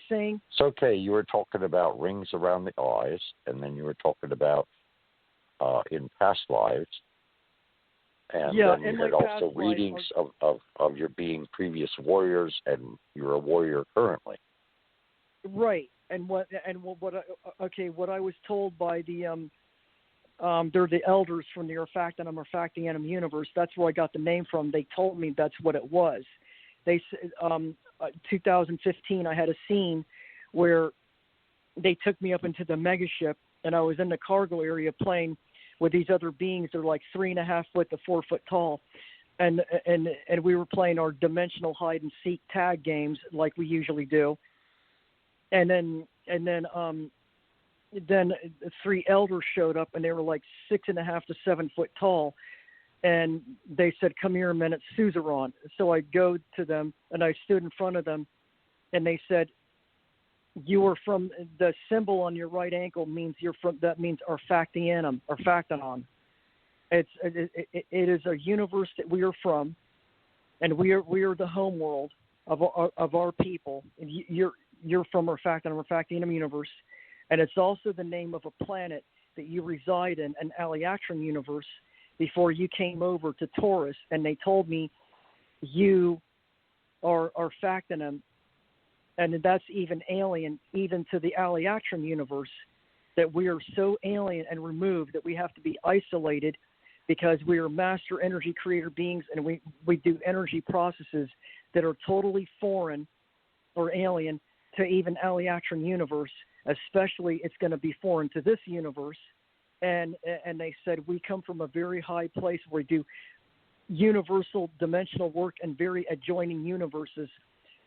saying? It's okay. You were talking about rings around the eyes, and then you were talking about in past lives. And then you had also readings of your being previous warriors, and you're a warrior currently. Right. What I was told by the they're the elders from the Urfactinum universe. That's where I got the name from. They told me that's what it was. They 2015, I had a scene where they took me up into the megaship, and I was in the cargo area playing with these other beings. They're like 3.5 foot to 4 foot tall, and we were playing our dimensional hide and seek tag games like we usually do. And then 3 elders showed up, and they were like 6.5 to 7 foot tall. And they said, "Come here a minute, suzerain." So I go to them, and I stood in front of them, and they said, "You are from the symbol on your right ankle means you're from. That means Urfactinum. It is a universe that we are from, and we are the home world of our people. You're from Urfactinum universe, and it's also the name of a planet that you reside in, an Alienologists universe, before you came over to Taurus." And they told me, "You are Urfactinum, and that's even alien, even to the Alienologists universe, that we are so alien and removed that we have to be isolated because we are master energy creator beings, and we do energy processes that are totally foreign or alien to even Alienologists universe. Especially, it's going to be foreign to this universe." And they said, "We come from a very high place where we do universal dimensional work and very adjoining universes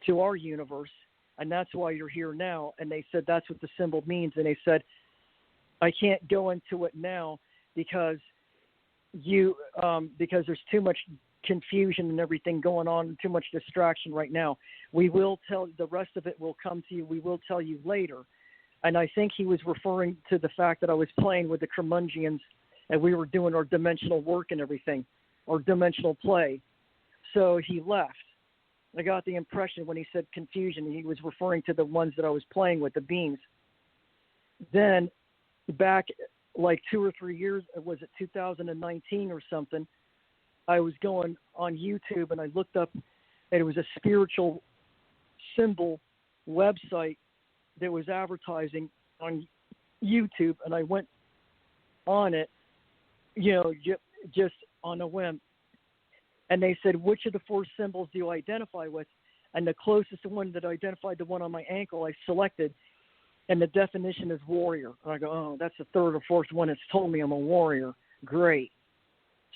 to our universe, and that's why you're here now." And they said that's what the symbol means. And they said, "I can't go into it now because because there's too much confusion and everything going on, too much distraction right now. We will tell the rest of it will come to you. We will tell you later." And I think he was referring to the fact that I was playing with the Cremungians, and we were doing our dimensional work and everything, or dimensional play. So he left. I got the impression when he said confusion, he was referring to the ones that I was playing with, the beings. Then back like 2 or 3 years, was it 2019 or something, I was going on YouTube and I looked up, and it was a spiritual symbol website that was advertising on YouTube, and I went on it, just on a whim. And they said, "Which of the 4 symbols do you identify with?" And the closest one that identified the one on my ankle, I selected, and the definition is warrior. And I go, "Oh, that's the 3rd or 4th one that's told me I'm a warrior. Great."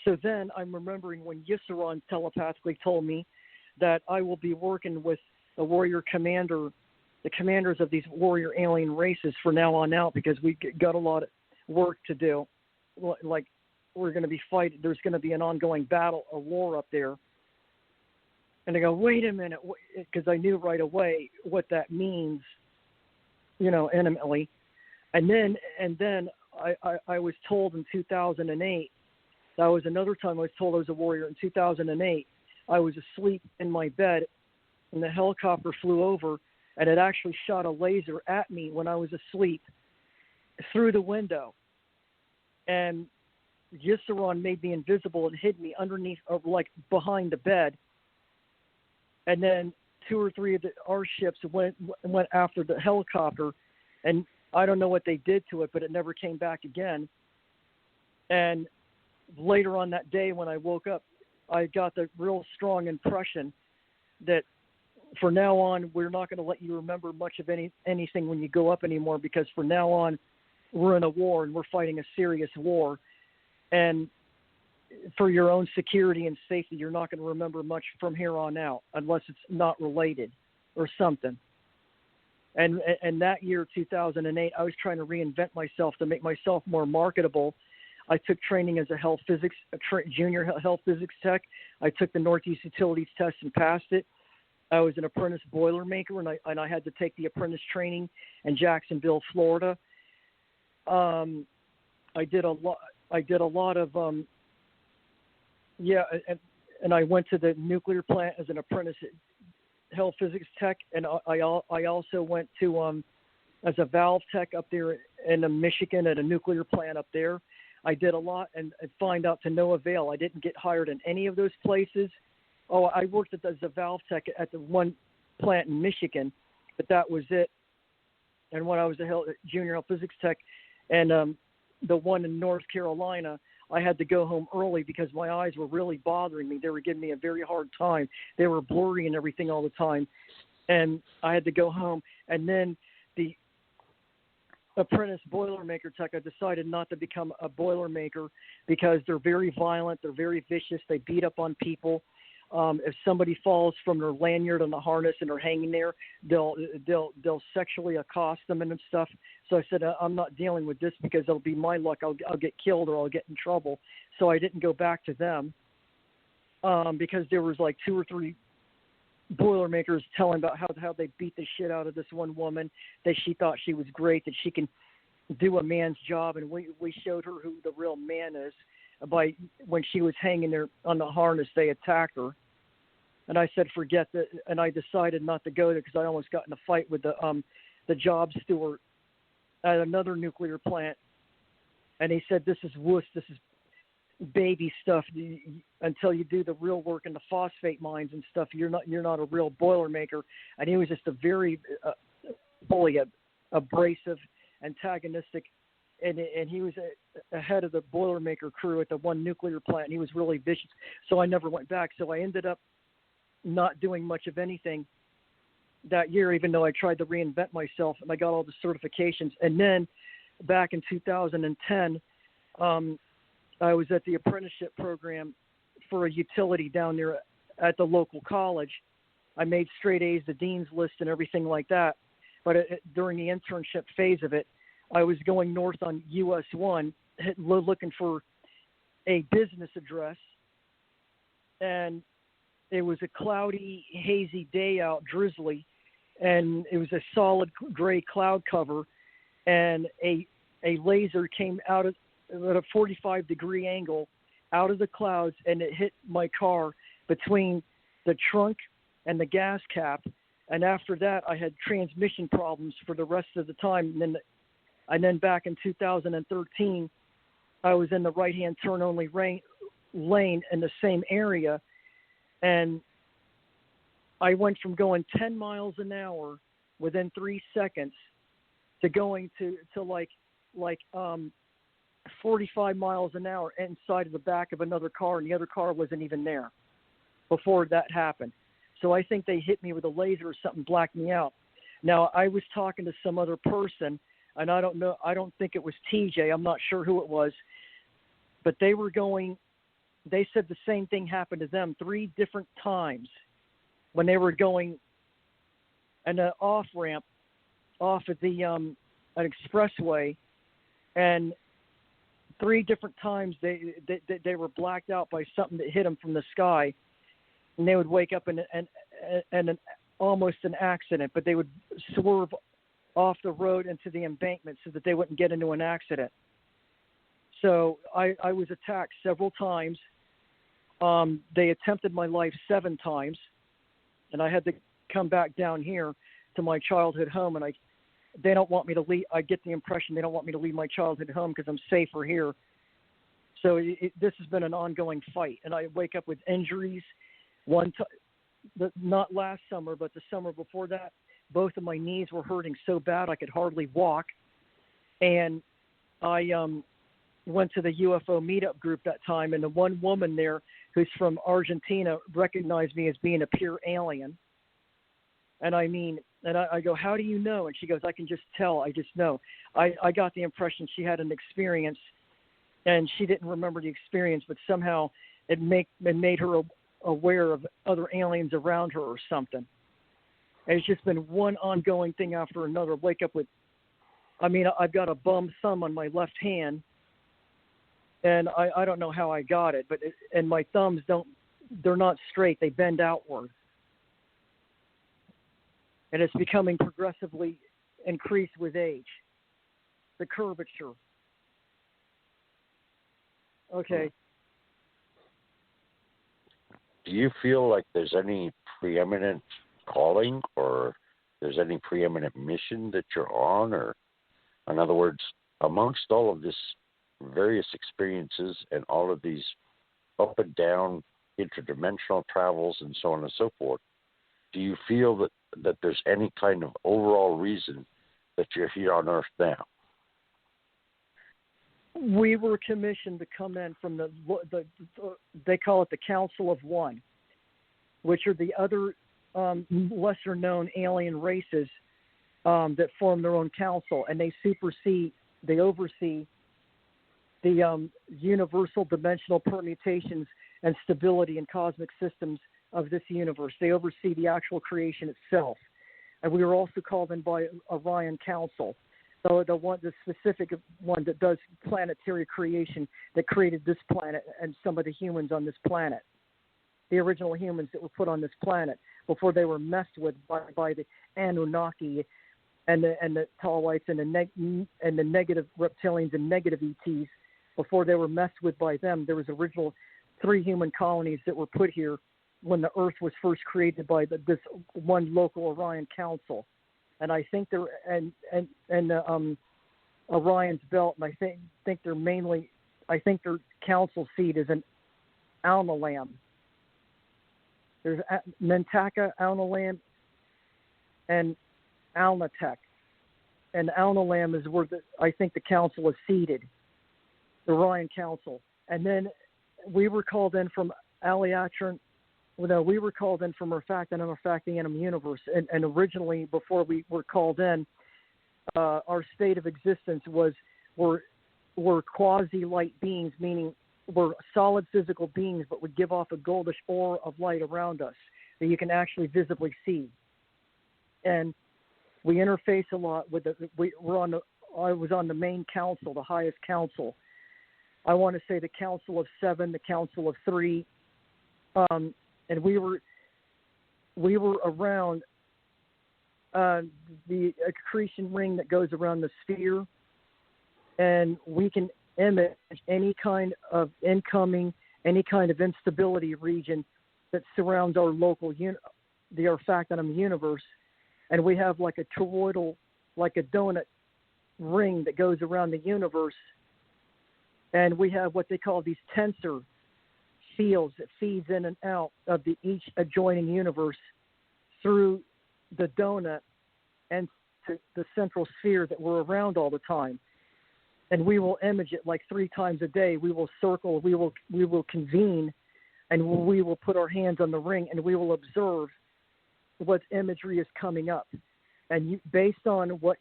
So then I'm remembering when Yissaron telepathically told me that I will be working with the warrior commander, the commanders of these warrior alien races for now on out, because we got a lot of work to do. Like, we're going to be fighting. There's going to be an ongoing battle, a war up there. And I go, "Wait a minute," because I knew right away what that means, intimately. And then I was told in 2008, that was another time I was told I was a warrior. In 2008, I was asleep in my bed, and the helicopter flew over, and it actually shot a laser at me when I was asleep through the window. And Yissaron made me invisible and hid me underneath, like behind the bed. And then 2 or 3 of our ships went after the helicopter, and I don't know what they did to it, but it never came back again. And later on that day when I woke up, I got the real strong impression that for now on, we're not going to let you remember much of anything when you go up anymore, because from now on, we're in a war and we're fighting a serious war. And for your own security and safety, you're not going to remember much from here on out unless it's not related or something. And that year, 2008, I was trying to reinvent myself to make myself more marketable. I took training as a junior health physics tech. I took the Northeast Utilities test and passed it. I was an apprentice boiler maker, and I had to take the apprentice training in Jacksonville, Florida. I did a lot of and I went to the nuclear plant as an apprentice hell physics tech, and I also went to as a valve tech up there in Michigan at a nuclear plant up there. I did a lot and find out to no avail. I didn't get hired in any of those places. Oh, I worked as a valve tech at the one plant in Michigan, but that was it. And when I was a junior hell physics tech, and the one in North Carolina, I had to go home early because my eyes were really bothering me. They were giving me a very hard time. They were blurry and everything all the time. And I had to go home. And then the apprentice Boilermaker tech, I decided not to become a Boilermaker because they're very violent. They're very vicious. They beat up on people. If somebody falls from their lanyard on the harness and they're hanging there, they'll sexually accost them and stuff. So I said, I'm not dealing with this because it'll be my luck. I'll get killed or I'll get in trouble. So I didn't go back to them because there was like 2 or 3 Boilermakers telling about how they beat the shit out of this one woman, that she thought she was great, that she can do a man's job. And we showed her who the real man is. By when she was hanging there on the harness, they attacked her, and I said, "Forget that." And I decided not to go there because I almost got in a fight with the job steward at another nuclear plant, and he said, "This is wuss. This is baby stuff. Until you do the real work in the phosphate mines and stuff, you're not a real Boilermaker." And he was just a very bully, abrasive, antagonistic. And he was ahead of the Boilermaker crew at the one nuclear plant. And he was really vicious. So I never went back. So I ended up not doing much of anything that year, even though I tried to reinvent myself. And I got all the certifications. And then back in 2010, I was at the apprenticeship program for a utility down there at the local college. I made straight A's, the dean's list, and everything like that. But during the internship phase of it, I was going north on US 1, looking for a business address, and it was a cloudy, hazy day out, drizzly, and it was a solid gray cloud cover, and a laser came out at a 45-degree angle out of the clouds, and it hit my car between the trunk and the gas cap, and after that I had transmission problems for the rest of the time. And then back in 2013, I was in the right-hand turn-only lane in the same area, and I went from going 10 miles an hour within 3 seconds to going to like 45 miles an hour inside of the back of another car, and the other car wasn't even there before that happened. So I think they hit me with a laser or something, blacked me out. Now, I was talking to some other person, and I don't know, I don't think it was TJ, I'm not sure who it was, but they said the same thing happened to them 3 different times when they were going an off-ramp off of the an expressway, and 3 different times they were blacked out by something that hit them from the sky, and they would wake up in almost an accident, but they would swerve off the road into the embankment so that they wouldn't get into an accident. So I was attacked several times. They attempted my life 7 times, and I had to come back down here to my childhood home, and they don't want me to leave. I get the impression they don't want me to leave my childhood home because I'm safer here. So this has been an ongoing fight, and I wake up with injuries. Not last summer, but the summer before that, both of my knees were hurting so bad I could hardly walk. And I went to the UFO meetup group that time, and the one woman there who's from Argentina recognized me as being a pure alien. And I go, "How do you know?" And she goes, "I can just tell. I just know." I got the impression she had an experience, and she didn't remember the experience, but somehow it made her aware of other aliens around her or something. And it's just been one ongoing thing after another. Wake up with, I've got a bum thumb on my left hand, and I don't know how I got it, and my thumbs they're not straight, they bend outward. And it's becoming progressively increased with age, the curvature. Okay. Do you feel like there's any preeminent calling, or there's any preeminent mission that you're on, or, in other words, amongst all of this various experiences and all of these up and down interdimensional travels and so on and so forth, do you feel that there's any kind of overall reason that you're here on Earth now? We were commissioned to come in from the they call it the Council of One, which are the other lesser known alien races that form their own council, and they oversee the universal dimensional permutations and stability in cosmic systems of this universe. They oversee the actual creation itself. And we were also called in by Orion Council, so the specific one that does planetary creation, that created this planet and some of the humans on this planet, the original humans that were put on this planet before they were messed with by the Anunnaki and the Talites and the negative reptilians and negative ETs. Before they were messed with by them, there was original 3 human colonies that were put here when the Earth was first created by this one local Orion Council. And I think they're Orion's belt, and I think they're mainly, I think their council seat is in Alnilam. There's Mentaka, Alnilam, and Alnitek. And Alnilam is where I think the council is seated, the Orion Council. And then we were called in from Aliatron. Well, we were called in from Refactanum universe. And originally, before we were called in, our state of existence was we're quasi-light beings, meaning we're solid physical beings, but would give off a goldish aura of light around us that you can actually visibly see. And we interface a lot with I was on the main council, the highest council. I want to say the Council of 7, the Council of 3, and we were around the accretion ring that goes around the sphere, and we can image any kind of incoming, any kind of instability region that surrounds our local the Refactanum universe, and we have like a toroidal, like a donut ring that goes around the universe. And we have what they call these tensor fields that feeds in and out of each adjoining universe through the donut and to the central sphere that we're around all the time. And we will image it like 3 times a day. We will circle, we will convene, and we will put our hands on the ring, and we will observe what imagery is coming up. And based on what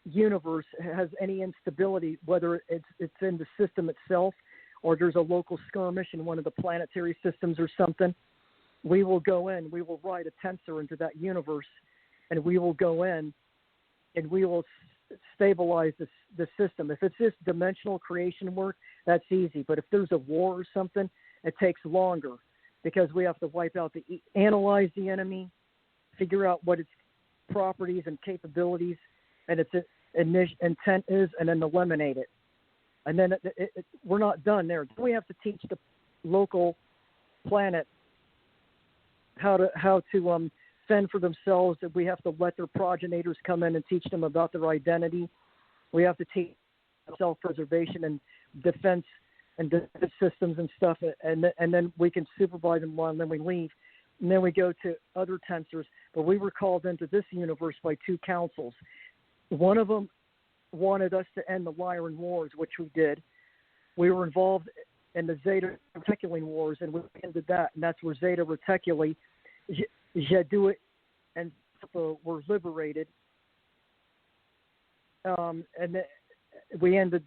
universe has any instability, whether it's in the system itself or there's a local skirmish in one of the planetary systems or something, we will go in, we will write a tensor into that universe, and we will go in and we will stabilize the system. If it's this dimensional creation work, that's easy. But if there's a war or something, it takes longer because we have to analyze the enemy, figure out what its properties and capabilities and its intent is, and then eliminate it. And then we're not done there. We have to teach the local planet how to fend for themselves. That we have to let their progenitors come in and teach them about their identity. We have to teach self-preservation and defense and defense systems and stuff. And then we can supervise them while then we leave. And then we go to other tensors. But we were called into this universe by 2 councils. One of them wanted us to end the Lyran Wars, which we did. We were involved in the Zeta Reticuli Wars, and we ended that. And that's where Zeta Reticuli, Jedua, and were liberated. And we ended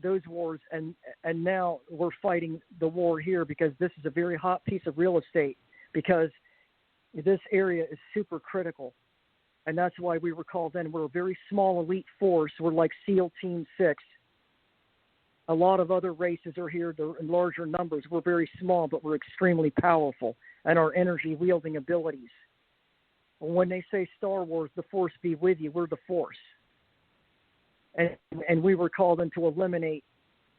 those wars, and now we're fighting the war here because this is a very hot piece of real estate because this area is super critical. And that's why we were called in. We're a very small elite force. We're like SEAL Team 6. A lot of other races are here. They're in larger numbers. We're very small, but we're extremely powerful and our energy-wielding abilities. When they say Star Wars, the Force be with you, we're the Force. And we were called in to eliminate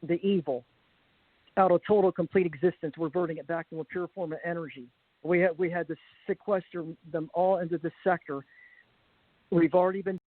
the evil out of total, complete existence, reverting it back to a pure form of energy. We had to sequester them all into the sector. We've already been